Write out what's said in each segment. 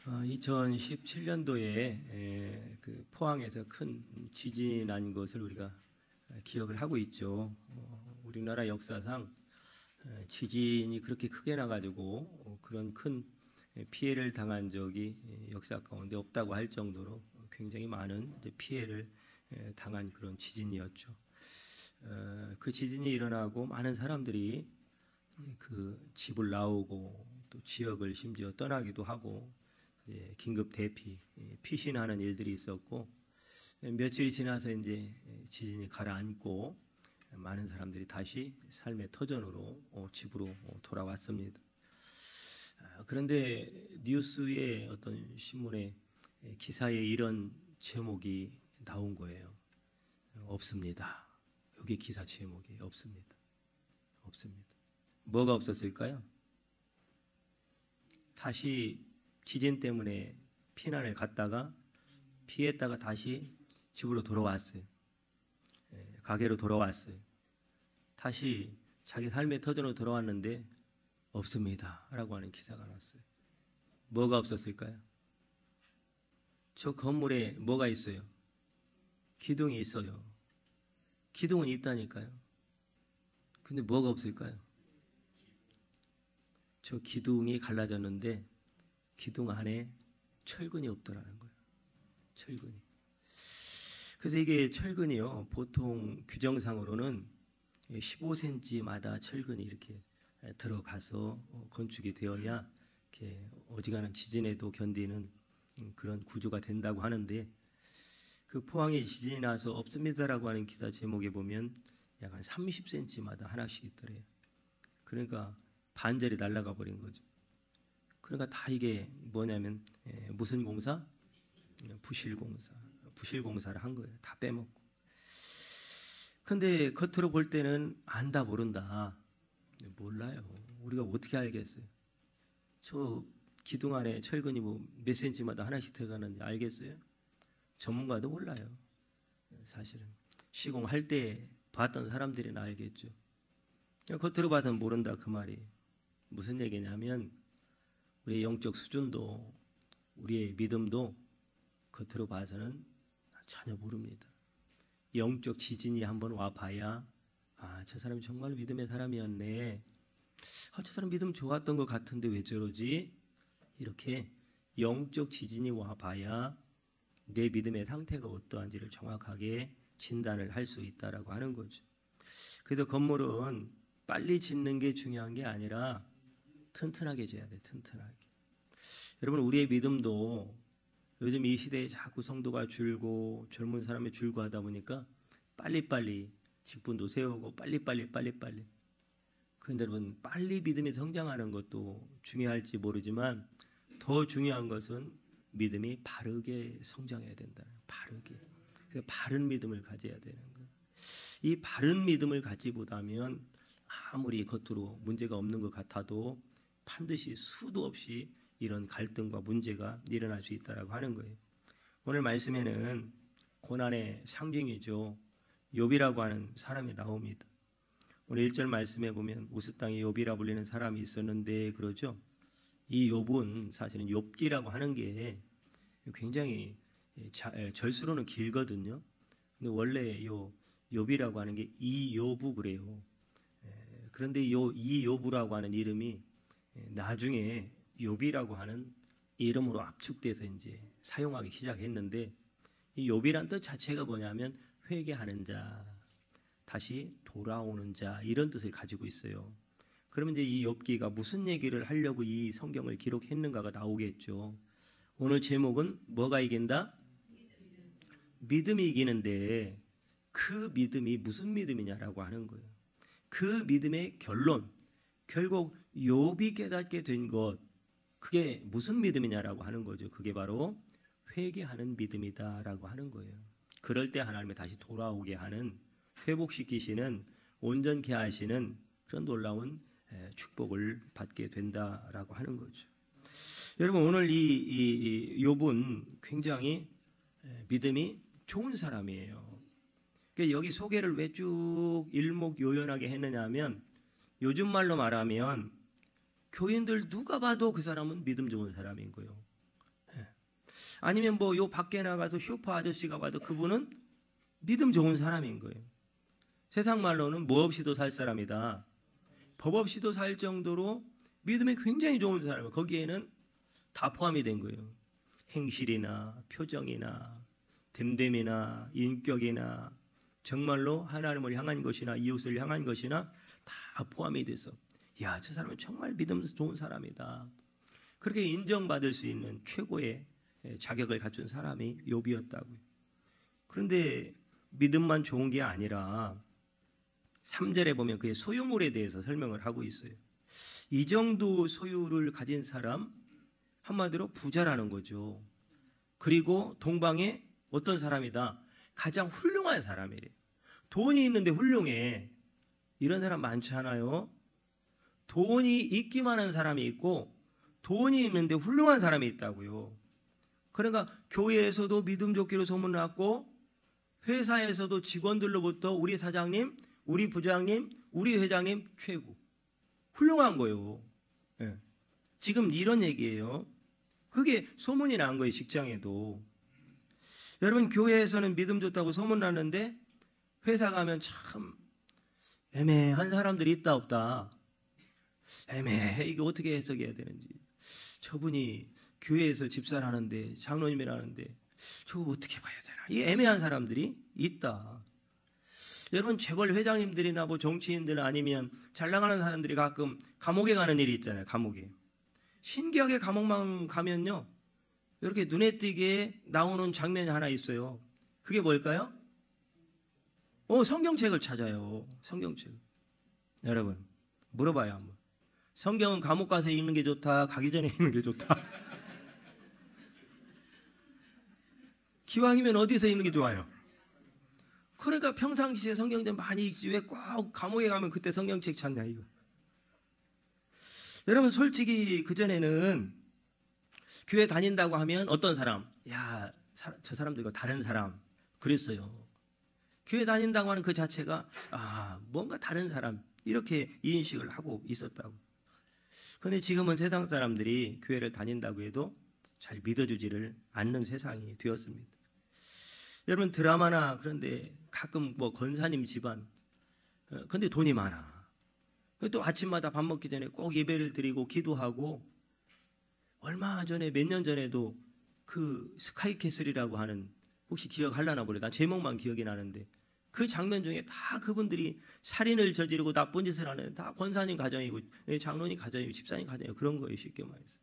2017년도에 그 포항에서 큰 지진이 난 것을 우리가 기억을 하고 있죠. 우리나라 역사상 지진이 그렇게 크게 나가지고 그런 큰 피해를 당한 적이 역사 가운데 없다고 할 정도로 굉장히 많은 피해를 당한 그런 지진이었죠. 그 지진이 일어나고 많은 사람들이 그 집을 나오고 또 지역을 심지어 떠나기도 하고 긴급 대피, 피신하는 일들이 있었고 며칠이 지나서 이제 지진이 가라앉고 많은 사람들이 다시 삶의 터전으로 집으로 돌아왔습니다. 그런데 뉴스의 어떤 신문의 기사에 이런 제목이 나온 거예요. 없습니다. 여기 기사 제목이 없습니다. 없습니다. 뭐가 없었을까요? 다시 지진 때문에 피난을 갔다가 피했다가 다시 집으로 돌아왔어요. 가게로 돌아왔어요. 다시 자기 삶의 터전으로 돌아왔는데 없습니다 라고 하는 기사가 났어요. 뭐가 없었을까요? 저 건물에 뭐가 있어요? 기둥이 있어요. 기둥은 있다니까요. 근데 뭐가 없을까요? 저 기둥이 갈라졌는데 기둥 안에 철근이 없더라는 거예요. 철근이. 그래서 이게 철근이요, 보통 규정상으로는 15cm마다 철근이 이렇게 들어가서 건축이 되어야 이렇게 어지간한 지진에도 견디는 그런 구조가 된다고 하는데, 그 포항에 지진이 나서 없습니다라고 하는 기사 제목에 보면 약 한 30cm마다 하나씩 있더래요. 그러니까 반절이 날아가 버린 거죠. 그러니까 다 이게 뭐냐면 무슨 공사? 부실공사. 부실공사를 한 거예요. 다 빼먹고. 근데 겉으로 볼 때는 안다 모른다. 몰라요. 우리가 어떻게 알겠어요? 저 기둥 안에 철근이 뭐 몇 센치마다 하나씩 들어가는지 알겠어요? 전문가도 몰라요. 사실은 시공할 때 봤던 사람들이나 알겠죠. 겉으로 봐서는 모른다 그 말이 무슨 얘기냐면, 우리의 영적 수준도 우리의 믿음도 겉으로 봐서는 전혀 모릅니다. 영적 지진이 한번 와봐야 저 사람이 정말 믿음의 사람이었네. 저 사람 믿음 좋았던 것 같은데 왜 저러지? 이렇게 영적 지진이 와봐야 내 믿음의 상태가 어떠한지를 정확하게 진단을 할 수 있다라고 하는 거죠. 그래서 건물은 빨리 짓는 게 중요한 게 아니라 튼튼하게 지어야 돼. 튼튼하게. 여러분, 우리의 믿음도 요즘 이 시대에 자꾸 성도가 줄고 젊은 사람이 줄고 하다 보니까 빨리빨리 직분도 세우고 빨리빨리. 그런데 여러분, 빨리 믿음이 성장하는 것도 중요할지 모르지만 더 중요한 것은 믿음이 바르게 성장해야 된다. 바르게. 그래서 바른 믿음을 가져야 되는 거예요. 이 바른 믿음을 갖지 못하면 아무리 겉으로 문제가 없는 것 같아도 반드시 수도 없이 이런 갈등과 문제가 일어날 수 있다라고 하는 거예요. 오늘 말씀에는 고난의 상징이죠. 욥이라고 하는 사람이 나옵니다. 오늘 1절 말씀에 보면 우스 땅에 욥이라 불리는 사람이 있었는데 그러죠. 이 욥은 사실은 욥기라고 하는 게 굉장히 절수로는 길거든요. 근데 원래 요 욥이라고 하는 게 이욥부 그래요. 그런데 이 욥이라고 하는 이름이 나중에 욥이라고 하는 이름으로 압축돼서 이제 사용하기 시작했는데, 이 욥이란 뜻 자체가 뭐냐면 회개하는 자, 다시 돌아오는 자, 이런 뜻을 가지고 있어요. 그러면 이제 이 욥기가 무슨 얘기를 하려고 이 성경을 기록했는가가 나오겠죠. 오늘 제목은 뭐가 이긴다? 믿음이 이기는데 그 믿음이 무슨 믿음이냐라고 하는 거예요. 그 믿음의 결론, 결국 욥이 깨닫게 된 것, 그게 무슨 믿음이냐라고 하는 거죠. 그게 바로 회개하는 믿음이다라고 하는 거예요. 그럴 때 하나님이 다시 돌아오게 하는, 회복시키시는, 온전케 하시는 그런 놀라운 축복을 받게 된다라고 하는 거죠. 여러분, 오늘 이 욥은 굉장히 믿음이 좋은 사람이에요. 그러니까 여기 소개를 왜 쭉 일목요연하게 했느냐 하면, 요즘 말로 말하면 교인들 누가 봐도 그 사람은 믿음 좋은 사람인 거예요. 아니면 뭐 요 밖에 나가서 쇼파 아저씨가 봐도 그분은 믿음 좋은 사람인 거예요. 세상 말로는 뭐 없이도 살 사람이다. 법 없이도 살 정도로 믿음이 굉장히 좋은 사람이에요. 거기에는 다 포함이 된 거예요. 행실이나 표정이나 됨됨이나 인격이나 정말로 하나님을 향한 것이나 이웃을 향한 것이나 다 포함이 돼서 야, 저 사람은 정말 믿음 좋은 사람이다. 그렇게 인정받을 수 있는 최고의 자격을 갖춘 사람이 욥이었다고요. 그런데 믿음만 좋은 게 아니라 3절에 보면 그의 소유물에 대해서 설명을 하고 있어요. 이 정도 소유를 가진 사람, 한마디로 부자라는 거죠. 그리고 동방에 어떤 사람이다? 가장 훌륭한 사람이래요. 돈이 있는데 훌륭해. 이런 사람 많지 않아요? 돈이 있기만 한 사람이 있고 돈이 있는데 훌륭한 사람이 있다고요. 그러니까 교회에서도 믿음 좋기로 소문났고 회사에서도 직원들로부터 우리 사장님, 우리 부장님, 우리 회장님 최고. 훌륭한 거예요. 네. 지금 이런 얘기예요. 그게 소문이 난 거예요. 직장에도. 여러분, 교회에서는 믿음 좋다고 소문났는데 회사 가면 참 애매한 사람들이 있다 없다. 애매해. 이게 어떻게 해석해야 되는지. 저분이 교회에서 집사를 하는데 장로님이라는데 저거 어떻게 봐야 되나. 이 애매한 사람들이 있다. 여러분, 재벌 회장님들이나 뭐 정치인들 아니면 잘 나가는 사람들이 가끔 감옥에 가는 일이 있잖아요. 감옥에. 신기하게 감옥만 가면요, 이렇게 눈에 띄게 나오는 장면이 하나 있어요. 그게 뭘까요? 성경책을 찾아요. 성경책. 여러분, 물어봐요 한번. 성경은 감옥 가서 읽는 게 좋다, 가기 전에 읽는 게 좋다? 기왕이면 어디서 읽는 게 좋아요? 그러니까 평상시에 성경 좀 많이 읽지 왜 꼭 감옥에 가면 그때 성경책 찾냐 이거. 여러분, 솔직히 그전에는 교회 다닌다고 하면 어떤 사람, 야, 저 사람도 이거 다른 사람 그랬어요. 교회 다닌다고 하는 그 자체가 뭔가 다른 사람 이렇게 인식을 하고 있었다고. 그런데 지금은 세상 사람들이 교회를 다닌다고 해도 잘 믿어주지를 않는 세상이 되었습니다. 여러분, 드라마나 그런데 가끔 뭐 권사님 집안, 근데 돈이 많아. 또 아침마다 밥 먹기 전에 꼭 예배를 드리고 기도하고, 얼마 전에 몇 년 전에도 그 스카이캐슬이라고 하는, 혹시 기억하려나 모르겠다. 난 제목만 기억이 나는데 그 장면 중에 다 그분들이 살인을 저지르고 나쁜 짓을 하는 다 권사님 가정이고 장로님 가정이고 집사님 가정이고 그런 거예요. 쉽게 말해서.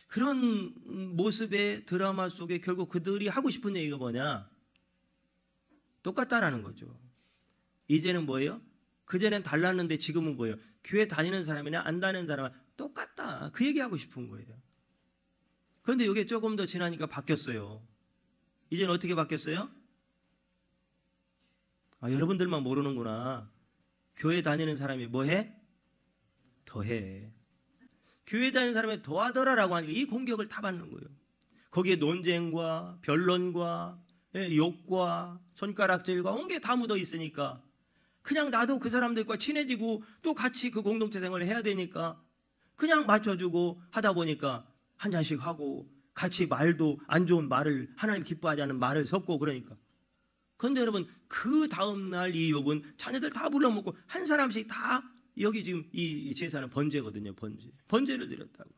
그런 모습의 드라마 속에 결국 그들이 하고 싶은 얘기가 뭐냐? 똑같다라는 거죠. 이제는 뭐예요? 그전엔 달랐는데 지금은 뭐예요? 교회 다니는 사람이나 안 다니는 사람은 똑같다. 그 얘기하고 싶은 거예요. 그런데 이게 조금 더 지나니까 바뀌었어요. 이제는 어떻게 바뀌었어요? 여러분들만 모르는구나. 교회 다니는 사람이 뭐해? 더해. 교회 다니는 사람이 더하더라라고 하니까 이 공격을 다 받는 거예요. 거기에 논쟁과 변론과 욕과 손가락질과 온 게 다 묻어 있으니까 그냥 나도 그 사람들과 친해지고 또 같이 그 공동체 생활을 해야 되니까 그냥 맞춰주고 하다 보니까 한 잔씩 하고 같이 말도 안 좋은 말을, 하나님 기뻐하지 않는 말을 섞고 그러니까. 그런데 여러분, 그 다음날 이 욥은 자녀들 다 불러먹고 한 사람씩 다, 여기 지금 이 제사는 번제거든요. 번제를 드렸다고.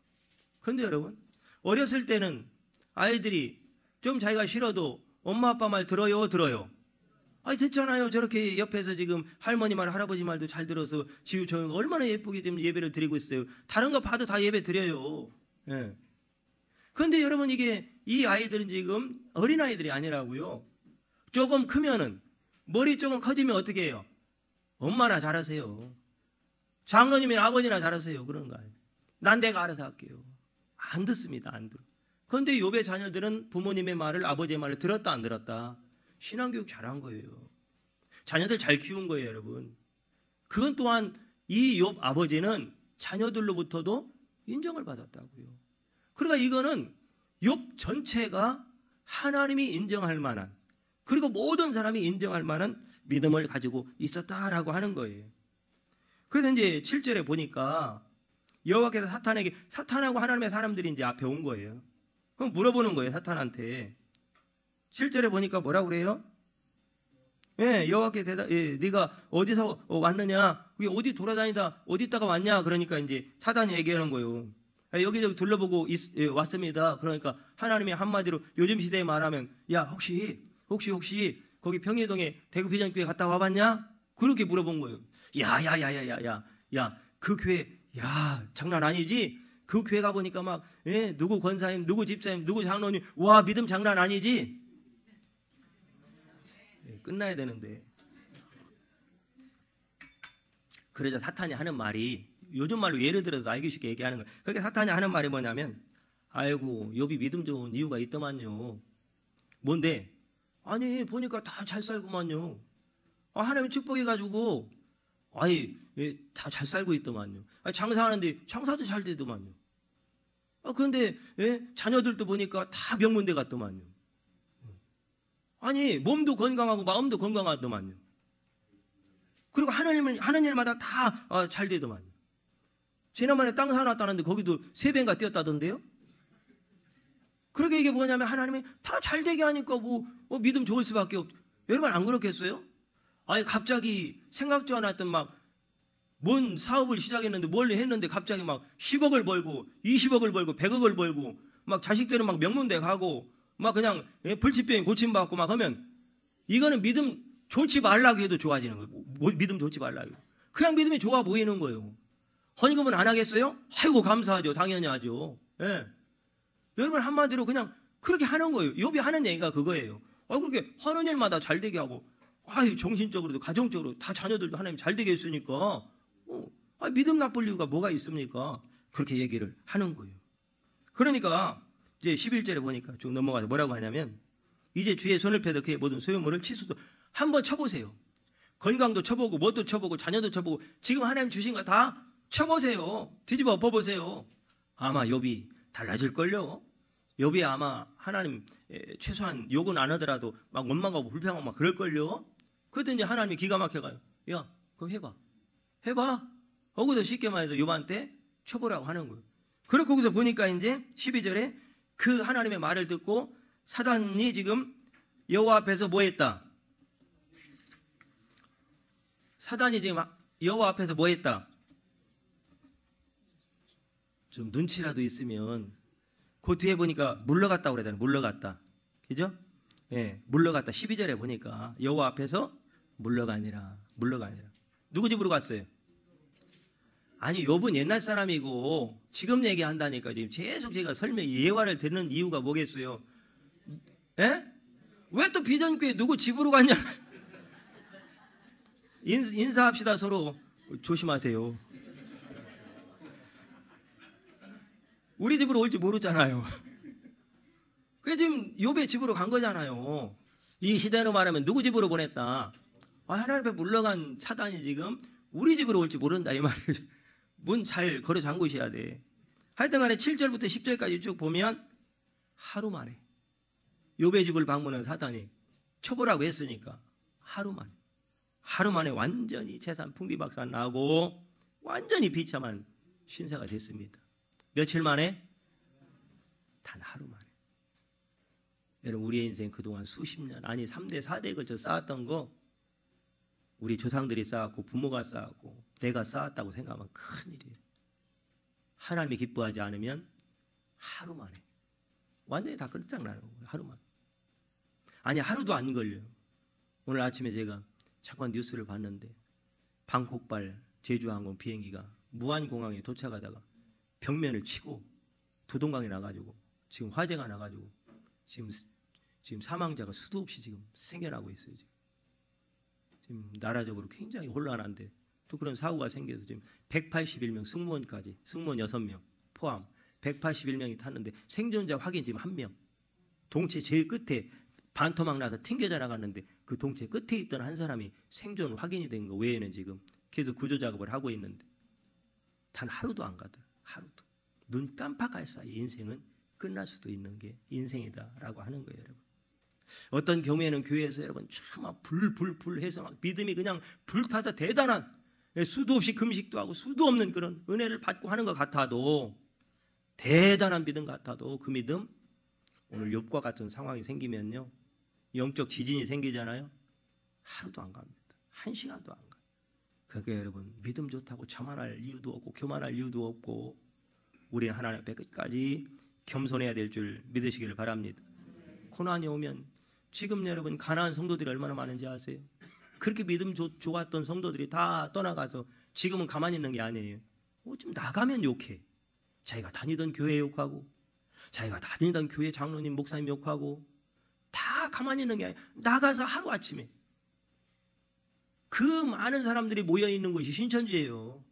그런데 여러분, 어렸을 때는 아이들이 좀 자기가 싫어도 엄마 아빠 말 들어요? 듣잖아요. 저렇게 옆에서 지금 할머니 말 할아버지 말도 잘 들어서 지금 저 얼마나 예쁘게 지금 예배를 드리고 있어요. 다른 거 봐도 다 예배 드려요. 예. 그런데 여러분, 이게 이 아이들은 지금 어린아이들이 아니라고요. 조금 크면은, 머리 조금 커지면 어떻게 해요? 엄마나 잘하세요. 장로님이나 아버지나 잘하세요. 그런 거 아니에요. 난 내가 알아서 할게요. 안 듣습니다. 안 들어. 그런데 욥의 자녀들은 부모님의 말을, 아버지의 말을 들었다 안 들었다? 신앙교육 잘한 거예요. 자녀들 잘 키운 거예요, 여러분. 그건 또한 이 욥 아버지는 자녀들로부터도 인정을 받았다고요. 그러니까 이거는 욥 전체가 하나님이 인정할 만한, 그리고 모든 사람이 인정할 만한 믿음을 가지고 있었다라고 하는 거예요. 그래서 이제 7절에 보니까 여호와께서 사탄에게, 사탄하고 하나님의 사람들이 이제 앞에 온 거예요. 그럼 물어보는 거예요, 사탄한테. 7절에 보니까 뭐라고 그래요? 예, 여호와께 네가 어디서 왔느냐? 그게 어디 돌아다니다 어디 있다가 왔냐? 그러니까 이제 사단이 얘기하는 거예요. 여기저기 둘러보고 왔습니다. 그러니까 하나님이 한마디로 요즘 시대에 말하면, 야, 혹시 거기 평일동에 대구 비전교회 갔다 와봤냐? 그렇게 물어본 거예요. 야, 그 교회, 야, 장난 아니지? 그 교회 가보니까 막, 누구 권사님, 누구 집사님, 누구 장로님, 와, 믿음 장난 아니지? 끝나야 되는데. 그러자 사탄이 하는 말이, 요즘 말로 예를 들어서 알기 쉽게 얘기하는 거예요. 그러니까 사탄이 하는 말이 뭐냐면, 아이고, 욥이 믿음 좋은 이유가 있더만요. 뭔데? 아니, 보니까 다 잘 살구만요. 하나님 축복해가지고, 다 잘 살고 있더만요. 장사하는데 장사도 잘 되더만요. 그런데 자녀들도 보니까 다 명문대 갔더만요. 아니, 몸도 건강하고 마음도 건강하더만요. 그리고 하는 일마다 다 잘 되더만요. 지난번에 땅 사놨다는데 거기도 3배인가 뛰었다던데요. 그러게 이게 뭐냐면 하나님이 다 잘 되게 하니까 뭐 믿음 좋을 수밖에 없죠. 여러분 안 그렇겠어요? 아니, 갑자기 생각지 않았던 막 뭔 사업을 시작했는데 뭘 했는데 갑자기 막 10억을 벌고 20억을 벌고 100억을 벌고 막 자식들은 막 명문대 가고 막 그냥 불치병이 고침받고 막 하면, 이거는 믿음 좋지 말라고 해도 좋아지는 거예요. 믿음 좋지 말라고 해도. 그냥 믿음이 좋아 보이는 거예요. 헌금은 안 하겠어요? 아이고, 감사하죠. 당연히 하죠. 예. 여러분 한마디로 그냥 그렇게 하는 거예요. 욥이 하는 얘기가 그거예요. 그렇게 하는 일마다 잘 되게 하고, 정신적으로도 가정적으로 다 자녀들도 하나님 잘 되게 했으니까 믿음 나쁠 이유가 뭐가 있습니까? 그렇게 얘기를 하는 거예요. 그러니까 이제 11절에 보니까 쭉 넘어가서 뭐라고 하냐면, 이제 주의 손을 펴서 그의 모든 소유물을 치수도 한번 쳐보세요. 건강도 쳐보고 뭣도 쳐보고 자녀도 쳐보고 지금 하나님 주신 거 다 쳐보세요. 뒤집어 엎어보세요. 아마 욥이 달라질걸요. 욥이 아마 하나님 최소한 욕은 안 하더라도 막 원망하고 불평하고 막 그럴걸요. 그랬더니 하나님이 기가 막혀가요. 야, 그거 해봐. 거기서 쉽게 말해서 욥한테 쳐보라고 하는 거예요. 그리고 거기서 보니까 이제 12절에 그 하나님의 말을 듣고 사단이 지금 여호와 앞에서 뭐 했다? 사단이 지금 여호와 앞에서 뭐 했다? 좀 눈치라도 있으면 그 뒤에 보니까 물러갔다고 그러잖아요. 물러갔다. 그죠? 예, 물러갔다. 12절에 보니까 여호와 앞에서 물러가니라. 누구 집으로 갔어요? 아니, 욥은 옛날 사람이고 지금 얘기한다니까. 지금 계속 제가 예화를 듣는 이유가 뭐겠어요? 예? 왜 또 비전교회 누구 집으로 갔냐? 인사합시다. 서로 조심하세요. 우리 집으로 올지 모르잖아요. 그게 지금 욥의 집으로 간 거잖아요. 이 시대로 말하면 누구 집으로 보냈다? 하나님 앞에 물러간 사단이 지금 우리 집으로 올지 모른다 이 말이에요. 문 잘 걸어 잠그셔야 돼. 하여튼 간에 7절부터 10절까지 쭉 보면 하루 만에 욥의 집을 방문한 사단이 쳐보라고 했으니까 하루 만에 완전히 재산 풍비박산 나고 완전히 비참한 신세가 됐습니다. 며칠 만에? 단 하루 만에. 여러분, 우리의 인생 그동안 수십 년, 아니 3대 4대에 걸쳐 쌓았던 거 우리 조상들이 쌓았고 부모가 쌓았고 내가 쌓았다고 생각하면 큰일이에요. 하나님이 기뻐하지 않으면 하루 만에 완전히 다 끝장나요. 하루 만에. 아니, 하루도 안 걸려요. 오늘 아침에 제가 잠깐 뉴스를 봤는데 방콕발 제주항공 비행기가 무안공항에 도착하다가 벽면을 치고 두동강에 나가지고 지금 화재가 나가지고 지금 사망자가 수도 없이 지금 생겨나고 있어요. 지금 나라적으로 굉장히 혼란한데 또 그런 사고가 생겨서 지금 181명 승무원까지, 승무원 6명 포함 181명이 탔는데 생존자 확인 지금 1명. 동체 제일 끝에 반토막 나서 튕겨져 나갔는데 그 동체 끝에 있던 한 사람이 생존 확인이 된 거 외에는 지금 계속 구조 작업을 하고 있는데 단 하루도 안 가더라. 하루도. 눈 깜빡할 사이 인생은 끝날 수도 있는 게 인생이다라고 하는 거예요, 여러분. 어떤 경우에는 교회에서 여러분 참 불해서 막 믿음이 그냥 불타서 대단한 수도 없이 금식도 하고 수도 없는 그런 은혜를 받고 하는 것 같아도, 대단한 믿음 같아도 그 믿음 오늘 욥과 같은 상황이 생기면요, 영적 지진이 생기잖아요. 하루도 안 갑니다. 1시간도 안 가요. 그게 여러분, 믿음 좋다고 자만할 이유도 없고 교만할 이유도 없고 우리는 하나님 앞에 끝까지 겸손해야 될 줄 믿으시기를 바랍니다. 고난이 오면, 지금 여러분 가난한 성도들이 얼마나 많은지 아세요? 그렇게 믿음 좋았던 성도들이 다 떠나가서 지금은 가만히 있는 게 아니에요. 좀 나가면 욕해. 자기가 다니던 교회 욕하고, 자기가 다니던 교회 장로님 목사님 욕하고, 다 가만히 있는 게 아니에요. 나가서 하루아침에 그 많은 사람들이 모여있는 곳이 신천지예요.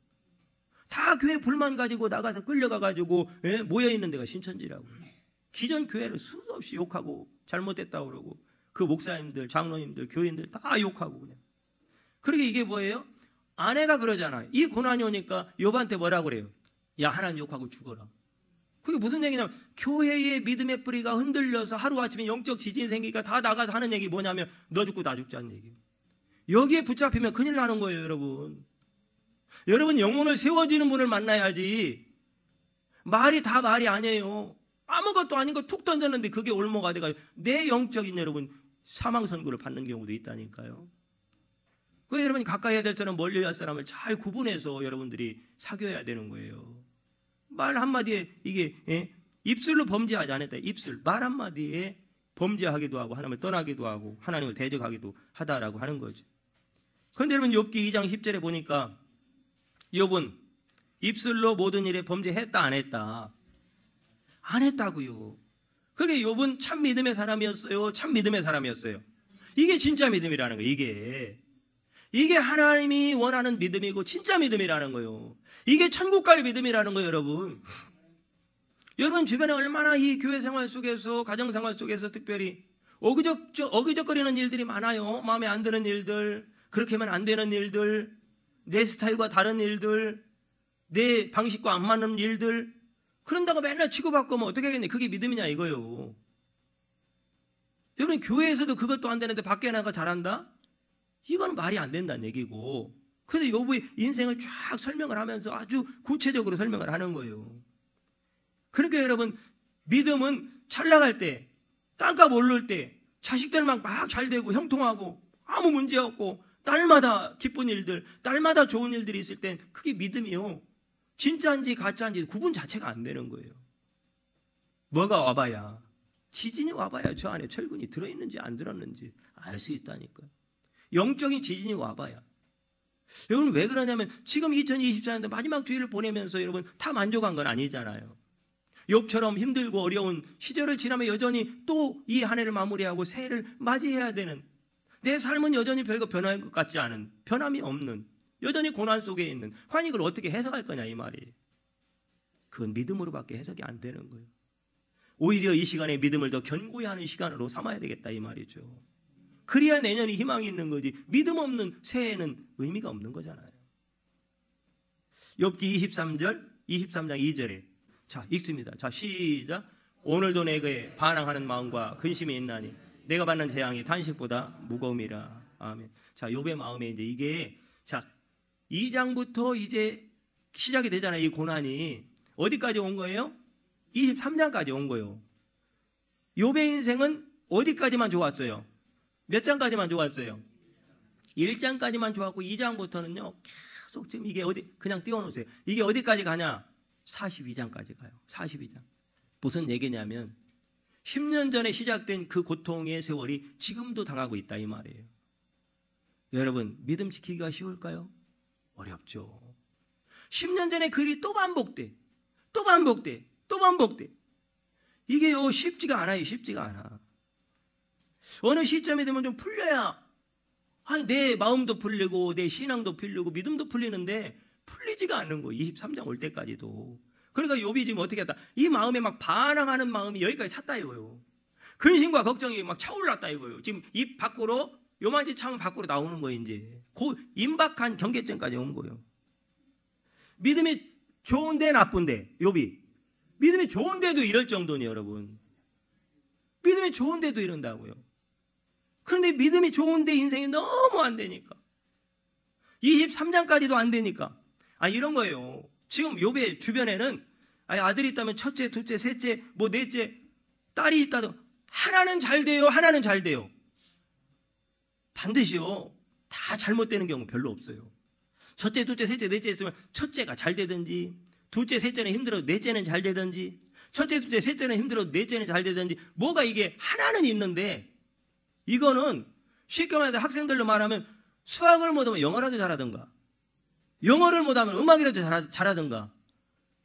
다 교회 불만 가지고 나가서 끌려가가지고 모여있는 데가 신천지라고요. 기존 교회를 수도 없이 욕하고 잘못됐다고 그러고, 그 목사님들, 장로님들, 교인들 다 욕하고 그냥. 그러게 이게 뭐예요? 아내가 그러잖아요. 이 고난이 오니까 욥한테 뭐라 그래요? 야, 하나님 욕하고 죽어라. 그게 무슨 얘기냐면, 교회의 믿음의 뿌리가 흔들려서 하루아침에 영적 지진이 생기니까 다 나가서 하는 얘기 뭐냐면, 너 죽고 나 죽자는 얘기예요. 여기에 붙잡히면 큰일 나는 거예요, 여러분. 여러분, 영혼을 세워지는 분을 만나야지. 말이 다 말이 아니에요. 아무것도 아닌 거 툭 던졌는데 그게 올모가 돼가지고 내 영적인 여러분 사망 선고를 받는 경우도 있다니까요. 그래서 여러분, 가까이 해야 될 사람, 멀리 해야 할 사람을 잘 구분해서 여러분들이 사귀어야 되는 거예요. 말 한마디에 이게 입술로 범죄하지 않았다. 입술, 말 한마디에 범죄하기도 하고 하나님을 떠나기도 하고 하나님을 대적하기도 하다라고 하는 거죠. 그런데 여러분, 욥기 2장 10절에 보니까 욥은 입술로 모든 일에 범죄했다 안 했다? 안 했다고요. 그게 욥은 참 믿음의 사람이었어요? 참 믿음의 사람이었어요? 이게 진짜 믿음이라는 거예요. 이게 하나님이 원하는 믿음이고 진짜 믿음이라는 거예요. 이게 천국 갈 믿음이라는 거예요, 여러분. 여러분 주변에 얼마나 이 교회 생활 속에서, 가정 생활 속에서 특별히 어기적거리는 일들이 많아요. 마음에 안 드는 일들, 그렇게 하면 안 되는 일들, 내 스타일과 다른 일들, 내 방식과 안 맞는 일들, 그런다고 맨날 치고받고 하면 어떻게 하겠냐. 그게 믿음이냐 이거요. 여러분, 교회에서도 그것도 안 되는데 밖에 나가 잘한다? 이건 말이 안 된다는 얘기고. 그래서 욥의 인생을 쫙 설명을 하면서 아주 구체적으로 설명을 하는 거예요. 그러니까 여러분, 믿음은 잘 나갈 때, 땅값 오를 때, 자식들 막 잘 되고 형통하고 아무 문제 없고 날마다 기쁜 일들, 날마다 좋은 일들이 있을 땐 그게 믿음이요. 진짜인지 가짜인지 구분 자체가 안 되는 거예요. 뭐가 와봐야, 지진이 와봐야 저 안에 철근이 들어있는지 안 들었는지 알 수 있다니까요. 영적인 지진이 와봐야. 여러분, 왜 그러냐면 지금 2024년도 마지막 주일을 보내면서 여러분 다 만족한 건 아니잖아요. 욥처럼 힘들고 어려운 시절을 지나면 여전히 또 이 한 해를 마무리하고 새해를 맞이해야 되는, 내 삶은 여전히 별거 변할 것 같지 않은, 변함이 없는, 여전히 고난 속에 있는, 환히 이걸 어떻게 해석할 거냐 이 말이에요. 그건 믿음으로밖에 해석이 안 되는 거예요. 오히려 이 시간에 믿음을 더 견고히 하는 시간으로 삼아야 되겠다 이 말이죠. 그래야 내년이 희망이 있는 거지, 믿음 없는 새해는 의미가 없는 거잖아요. 욥기 23장 2절에 자 읽습니다. 자 시작. 오늘도 내게 반항하는 마음과 근심이 있나니 내가 받는 재앙이 탄식보다 무거움이라. 아멘. 자, 욥의 마음에 이제 이게, 자 2장부터 이제 시작이 되잖아요. 이 고난이 어디까지 온 거예요? 23장까지 온 거예요. 욥의 인생은 어디까지만 좋았어요? 몇 장까지만 좋았어요? 1장까지만 좋았고 2장부터는요 계속, 지금 이게 어디, 그냥 띄워놓으세요. 이게 어디까지 가냐? 42장까지 가요. 42장. 무슨 얘기냐면 10년 전에 시작된 그 고통의 세월이 지금도 당하고 있다 이 말이에요. 여러분, 믿음 지키기가 쉬울까요? 어렵죠. 10년 전에 그 일이 또 반복돼. 또 반복돼. 또 반복돼. 이게요 쉽지가 않아요. 쉽지가 않아. 어느 시점에 되면 좀 풀려야, 아니 내 마음도 풀리고 내 신앙도 풀리고 믿음도 풀리는데 풀리지가 않는 거예요. 23장 올 때까지도. 그러니까 욥이 지금 어떻게 했다? 이 마음에 막 반항하는 마음이 여기까지 찼다 이거예요. 근심과 걱정이 막 차올랐다 이거예요. 지금 입 밖으로, 요만치 차면 밖으로 나오는 거예요. 이제 그 임박한 경계점까지 온 거예요. 믿음이 좋은데 나쁜데, 욥이 믿음이 좋은데도 이럴 정도네요. 여러분, 믿음이 좋은데도 이런다고요. 그런데 믿음이 좋은데 인생이 너무 안 되니까, 23장까지도 안 되니까, 이런 거예요. 지금 욥의 주변에는 아들이 있다면 첫째, 둘째, 셋째, 뭐 넷째 딸이 있다도 하나는 잘 돼요, 하나는 잘 돼요. 반드시요, 다 잘못되는 경우 별로 없어요. 첫째, 둘째, 셋째, 넷째 있으면 첫째가 잘 되든지, 둘째, 셋째는 힘들어도 넷째는 잘 되든지, 첫째, 둘째, 셋째는 힘들어도 넷째는 잘 되든지, 뭐가 이게 하나는 있는데, 이거는 쉽게 말해서 학생들로 말하면 수학을 못하면 영어라도 잘하든가, 영어를 못하면 음악이라도 잘하든가,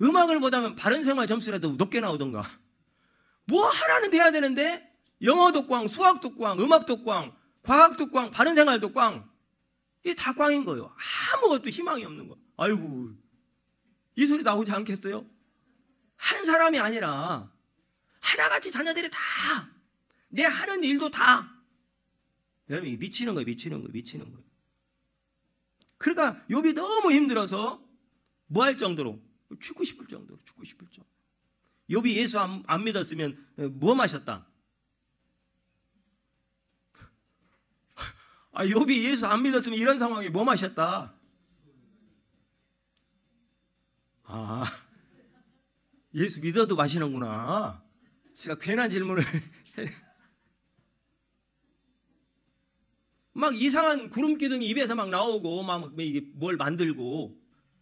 음악을 못하면 바른생활 점수라도 높게 나오든가, 뭐 하나는 돼야 되는데 영어도 꽝, 수학도 꽝, 음악도 꽝, 과학도 꽝, 바른생활도 꽝, 이게 다 꽝인 거예요. 아무것도 희망이 없는 거. 아이고, 이 소리 나오지 않겠어요? 한 사람이 아니라 하나같이 자녀들이 다, 내 하는 일도 다, 여러분 미치는 거예요, 미치는 거예요, 미치는 거예요. 그러니까 욥이 너무 힘들어서 뭐 할 정도로, 죽고 싶을 정도로, 죽고 싶을 정도로. 욥이 예수 안 믿었으면 뭐 마셨다? 욥이 예수 안 믿었으면 이런 상황에 뭐 마셨다? 예수 믿어도 마시는구나. 제가 괜한 질문을 막 이상한 구름 기둥이 입에서 막 나오고 막 이게 뭘 만들고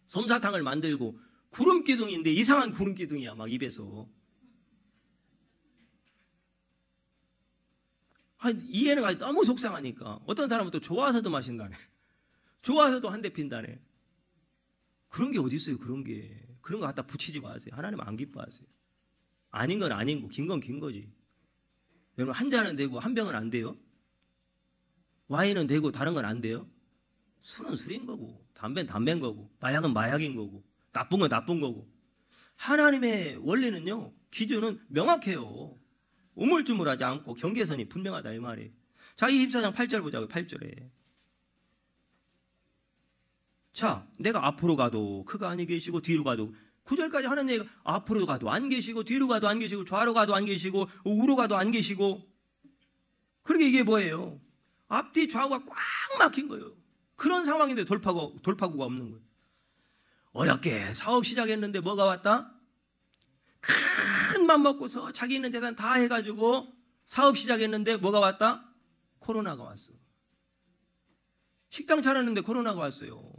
솜사탕을 만들고 구름 기둥인데 이상한 구름 기둥이야 막 입에서. 이해는 가지 너무 속상하니까 어떤 사람은 또 좋아서도 마신다네. 좋아서도 한 대 핀다네. 그런 게 어디 있어요? 그런 거 갖다 붙이지 마세요. 하나님 안 기뻐하세요. 아닌 건 아닌 거, 긴 건 긴 거지. 여러분 한 잔은 되고 한 병은 안 돼요? 와인은 되고 다른 건 안 돼요? 술은 술인 거고, 담배는 담배인 거고, 마약은 마약인 거고, 나쁜 건 나쁜 거고. 하나님의 원리는요, 기준은 명확해요. 우물쭈물하지 않고 경계선이 분명하다 이 말이에요. 자, 24장 8절 보자고요. 8절에. 자, 내가 앞으로 가도 그가 아니 계시고 뒤로 가도, 9절까지 하는 얘기가 앞으로 가도 안 계시고 뒤로 가도 안 계시고 좌로 가도 안 계시고 우로 가도 안 계시고. 그러게 이게 뭐예요? 앞뒤 좌우가 꽉 막힌 거예요. 그런 상황인데 돌파구가 없는 거예요. 어렵게 사업 시작했는데 뭐가 왔다? 큰 맘 먹고서 자기 있는 재산 다 해가지고 사업 시작했는데 뭐가 왔다? 코로나가 왔어. 식당 차렸는데 코로나가 왔어요.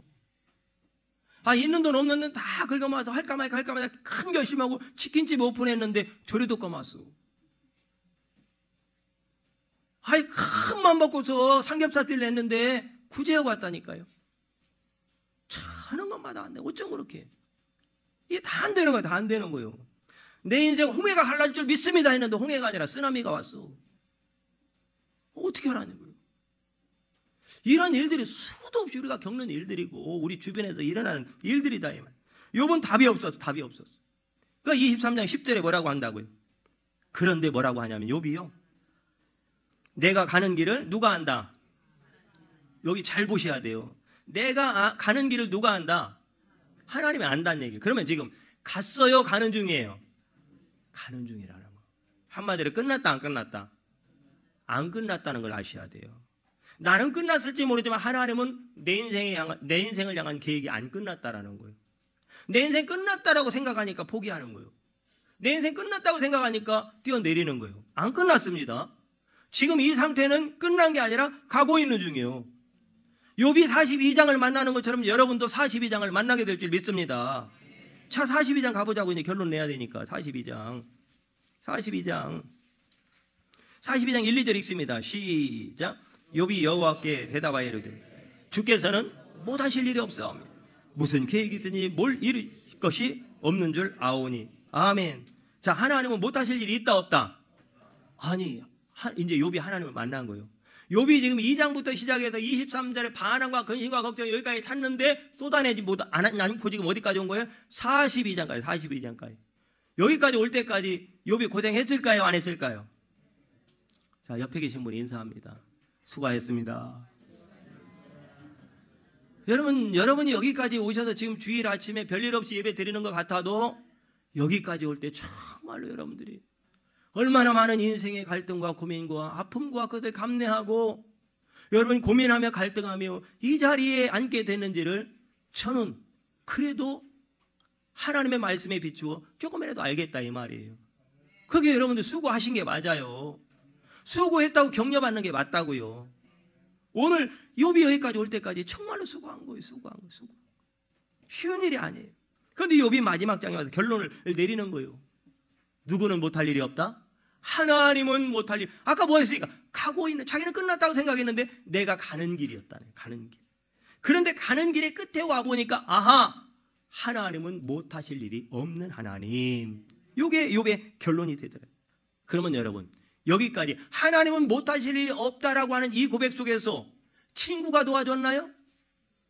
있는 돈 없는 돈 다 긁어모아서 할까 말까 큰 결심하고 치킨집 오픈했는데 조류도 까맣어. 큰 맘 먹고서 삼겹살을 냈는데 구제하고 왔다니까요. 하는 것마다 안 돼. 어쩜 그렇게. 이게 다 안 되는 거예요. 다 안 되는 거예요. 내 인생 홍해가 갈라질 줄 믿습니다 했는데 홍해가 아니라 쓰나미가 왔어. 어떻게 하라는 거예요? 이런 일들이 수도 없이 우리가 겪는 일들이고 우리 주변에서 일어나는 일들이다 이 말. 욥은 답이 없었어. 답이 없었어. 그러니까 23장 10절에 뭐라고 한다고요? 그런데 뭐라고 하냐면 욥이요, 내가 가는 길을 누가 안다? 여기 잘 보셔야 돼요. 내가 가는 길을 누가 안다? 하나님이 안다는 얘기예요. 그러면 지금 갔어요? 가는 중이에요? 가는 중이라는 거. 한마디로 끝났다 안 끝났다? 안 끝났다는 걸 아셔야 돼요. 나는 끝났을지 모르지만 하나님은 내 인생을 향한 계획이 안 끝났다라는 거예요. 내 인생 끝났다라고 생각하니까 포기하는 거예요. 내 인생 끝났다고 생각하니까 뛰어내리는 거예요. 안 끝났습니다. 지금 이 상태는 끝난 게 아니라 가고 있는 중이에요. 욥이 42장을 만나는 것처럼 여러분도 42장을 만나게 될 줄 믿습니다. 자, 42장 가보자고. 이제 결론 내야 되니까. 42장 1, 2절 읽습니다. 시작. 욥이 여호와께 대답하여 이르되 주께서는 못하실 일이 없사오며 무슨 계획이 있으니 뭘 이룰 것이 없는 줄 아오니. 아멘. 자, 하나님은 못하실 일이 있다 없다? 아니, 이제 욥이 하나님을 만난 거예요. 욥이 지금 2장부터 시작해서 23절에 반항과 근심과 걱정 여기까지 찾는데 쏟아내지 않고 지금 어디까지 온 거예요? 42장까지. 여기까지 올 때까지 욥이 고생했을까요? 안 했을까요? 자, 옆에 계신 분이 인사합니다. 수고하셨습니다. 여러분이 여기까지 오셔서 지금 주일 아침에 별일 없이 예배 드리는 것 같아도 여기까지 올 때 정말로 여러분들이 얼마나 많은 인생의 갈등과 고민과 아픔과 그것을 감내하고 여러분이 고민하며 갈등하며 이 자리에 앉게 됐는지를 저는 그래도 하나님의 말씀에 비추어 조금이라도 알겠다 이 말이에요. 그게 여러분들 수고하신 게 맞아요. 수고했다고 격려받는 게 맞다고요. 오늘 욥이 여기까지 올 때까지 정말로 수고한 거예요. 수고한 거예요. 수고. 쉬운 일이 아니에요. 그런데 욥이 마지막 장에 와서 결론을 내리는 거예요. 누구는 못할 일이 없다? 하나님은 못할 일. 아까 뭐 했으니까? 가고 있는, 자기는 끝났다고 생각했는데 내가 가는 길이었다네. 가는 길. 그런데 가는 길의 끝에 와보니까 아하! 하나님은 못하실 일이 없는 하나님. 이게 욥의 결론이 되더라고요. 그러면 여러분, 여기까지 하나님은 못하실 일이 없다라고 하는 이 고백 속에서 친구가 도와줬나요?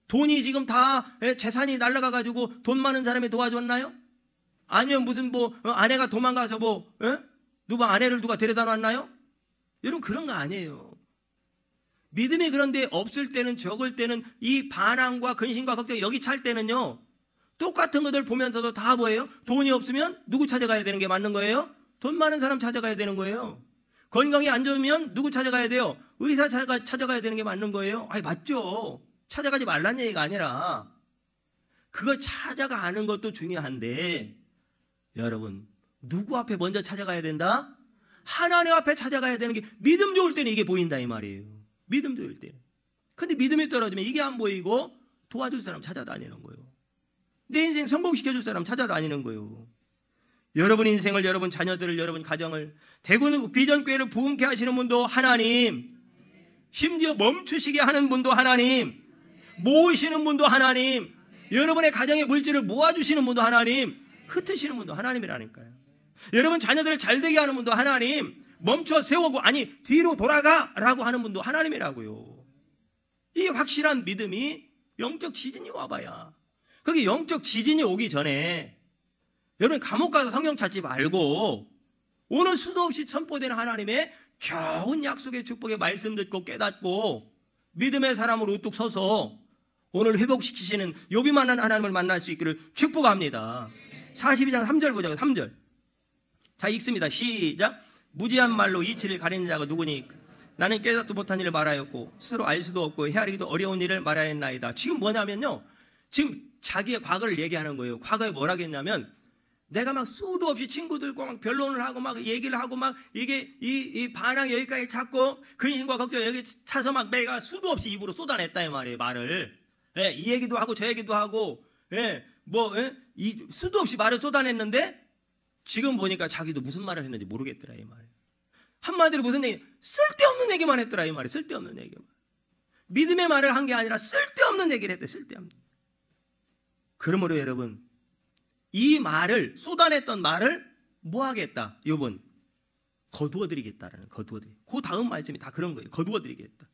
돈이 지금 다 재산이 날아가가지고 돈 많은 사람이 도와줬나요? 아니면 무슨 아내가 도망가서 누가 아내를 누가 데려다 놨나요? 여러분 그런 거 아니에요. 믿음이 그런데 없을 때는, 적을 때는, 이 반항과 근심과 걱정 여기 찰 때는요, 똑같은 것들 보면서도 다 뭐예요? 돈이 없으면 누구 찾아가야 되는 게 맞는 거예요? 돈 많은 사람 찾아가야 되는 거예요. 건강이 안 좋으면 누구 찾아가야 돼요? 의사 찾아가야 되는 게 맞는 거예요. 아니 맞죠. 찾아가지 말란 얘기가 아니라 그거 찾아가는 것도 중요한데, 여러분 누구 앞에 먼저 찾아가야 된다? 하나님 앞에 찾아가야 되는 게, 믿음 좋을 때는 이게 보인다 이 말이에요. 믿음 좋을 때. 근데 믿음이 떨어지면 이게 안 보이고 도와줄 사람 찾아다니는 거예요. 내 인생 성공시켜줄 사람 찾아다니는 거예요. 여러분 인생을, 여러분 자녀들을, 여러분 가정을, 대구 비전교회를 부흥케 하시는 분도 하나님, 심지어 멈추시게 하는 분도 하나님, 모으시는 분도 하나님, 여러분의 가정의 물질을 모아주시는 분도 하나님, 흩으시는 분도 하나님이라니까요. 여러분 자녀들을 잘되게 하는 분도 하나님, 멈춰 세우고 아니 뒤로 돌아가라고 하는 분도 하나님이라고요. 이 확실한 믿음이 영적 지진이 와봐야. 그게 영적 지진이 오기 전에 여러분 감옥 가서 성경 찾지 말고 오늘 수도 없이 선포되는 하나님의 좋은 약속의 축복의 말씀 듣고 깨닫고 믿음의 사람으로 우뚝 서서 오늘 회복시키시는 욥이 만난 하나님을 만날 수 있기를 축복합니다. 42장 3절 보자고요. 3절. 자 읽습니다. 시작. 무지한 말로 이치를 가리는 자가 누구니? 나는 깨닫도 못한 일을 말하였고 스스로 알 수도 없고 헤아리기도 어려운 일을 말하였나이다. 지금 뭐냐면요, 지금 자기의 과거를 얘기하는 거예요. 과거에 뭘 하겠냐면, 내가 막 수도 없이 친구들과 막 변론을 하고 막 얘기를 하고 막 이게 이 반항 여기까지 찾고 근심과 걱정 여기 차서 막 내가 수도 없이 입으로 쏟아냈다 이 말이에요. 말을 이 얘기도 하고 저 얘기도 하고 이 수도 없이 말을 쏟아냈는데 지금 보니까 자기도 무슨 말을 했는지 모르겠더라 이 말이에요. 한마디로 무슨 얘기? 쓸데없는 얘기만 했더라 이 말이에요. 쓸데없는 얘기만. 믿음의 말을 한 게 아니라 쓸데없는 얘기를 했대. 쓸데없는. 그러므로 여러분, 이 말을, 쏟아냈던 말을 뭐 하겠다? 욥은 거두어드리겠다라는, 거두어드리. 그 다음 말씀이 다 그런 거예요. 거두어드리겠다.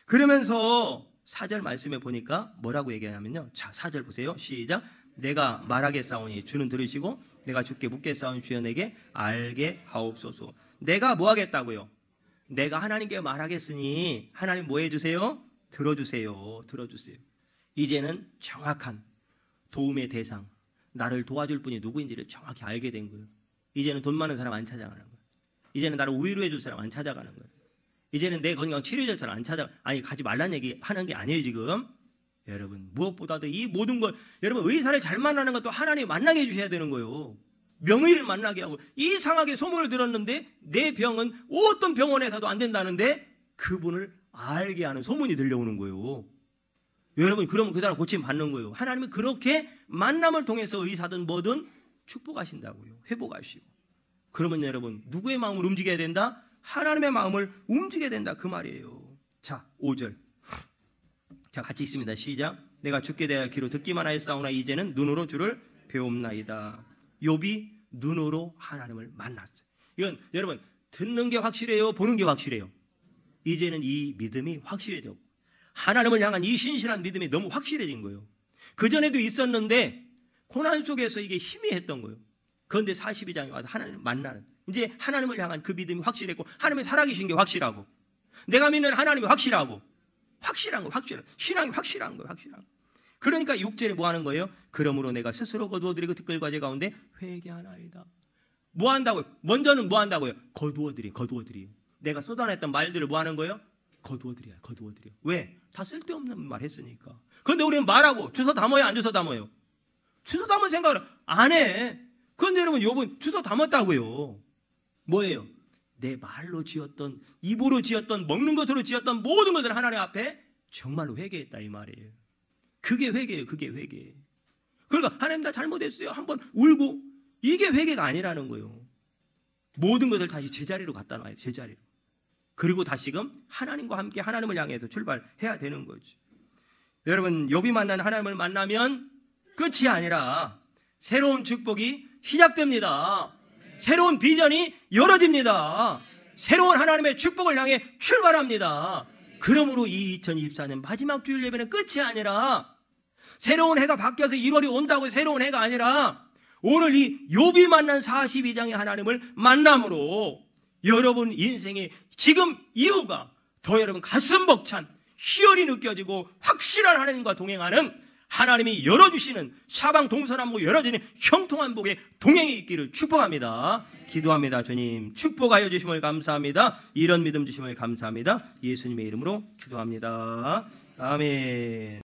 그러면서 4절 말씀에 보니까 뭐라고 얘기하냐면요. 자, 4절 보세요. 시작. 내가 말하겠사오니 주는 들으시고 내가 주께 묻겠사오니 주여 내게 알게 하옵소서. 내가 뭐 하겠다고요? 내가 하나님께 말하겠으니 하나님 뭐 해주세요? 들어주세요. 들어주세요. 이제는 정확한 도움의 대상, 나를 도와줄 분이 누구인지를 정확히 알게 된 거예요. 이제는 돈 많은 사람 안 찾아가는 거예요. 이제는 나를 위로해 줄 사람 안 찾아가는 거예요. 이제는 내 건강 치료해 줄 사람 안 아니 가지 말라는 얘기 하는 게 아니에요 지금. 여러분 무엇보다도 이 모든 것, 여러분 의사를 잘 만나는 것도 하나님 만나게 해주셔야 되는 거예요. 명의를 만나게 하고. 이상하게 소문을 들었는데 내 병은 어떤 병원에서도 안 된다는데 그분을 알게 하는 소문이 들려오는 거예요. 여러분 그러면 그 사람 고침 받는 거예요. 하나님은 그렇게 만남을 통해서 의사든 뭐든 축복하신다고요. 회복하시고. 그러면 여러분 누구의 마음을 움직여야 된다? 하나님의 마음을 움직여야 된다 그 말이에요. 자 5절. 자 같이 있습니다. 시작. 내가 주께 대하여 귀로 듣기만 하였사오나 이제는 눈으로 주를 배움나이다. 욥이 눈으로 하나님을 만났어요. 이건 여러분 듣는 게 확실해요? 보는 게 확실해요? 이제는 이 믿음이 확실해졌고 하나님을 향한 이 신실한 믿음이 너무 확실해진 거예요. 그전에도 있었는데 고난 속에서 이게 희미했던 거예요. 그런데 42장에 와서 하나님을 만나는, 이제 하나님을 향한 그 믿음이 확실했고 하나님이 살아계신 게 확실하고 내가 믿는 하나님이 확실하고 확실한 거, 확실한 신앙이 확실한 거예요. 확실한 거. 그러니까 6절에 뭐 하는 거예요? 그러므로 내가 스스로 거두어드리고 티끌과제 가운데 회개하나이다. 뭐 한다고요? 먼저는 뭐 한다고요? 거두어드려. 내가 쏟아냈던 말들을 뭐 하는 거예요? 거두어드려. 왜? 다 쓸데없는 말 했으니까. 그런데 우리는 말하고 주워 담아요? 안 주워 담아요? 주워 담은 생각을 안 해. 그런데 여러분 욥은 주워 담았다고요. 뭐예요? 내 말로 지었던, 입으로 지었던, 먹는 것으로 지었던 모든 것을 하나님 앞에 정말로 회개했다 이 말이에요. 그게 회개예요. 그게 회개. 그러니까 하나님 나 잘못했어요 한번 울고, 이게 회개가 아니라는 거예요. 모든 것을 다시 제자리로 갖다 놔요. 제자리로. 그리고 다시금 하나님과 함께 하나님을 향해서 출발해야 되는 거죠. 여러분, 욥이 만난 하나님을 만나면 끝이 아니라 새로운 축복이 시작됩니다. 새로운 비전이 열어집니다. 새로운 하나님의 축복을 향해 출발합니다. 그러므로 이 2024년 마지막 주일 예배는 끝이 아니라, 새로운 해가 바뀌어서 1월이 온다고 새로운 해가 아니라, 오늘 이 욥이 만난 42장의 하나님을 만남으로 여러분 인생의 지금 이후가 더 여러분 가슴 벅찬 희열이 느껴지고 확실한 하나님과 동행하는, 하나님이 열어주시는 사방 동서남북 열어지는 형통한 복의 동행이 있기를 축복합니다. 기도합니다. 주님 축복하여 주심을 감사합니다. 이런 믿음 주심을 감사합니다. 예수님의 이름으로 기도합니다. 아멘.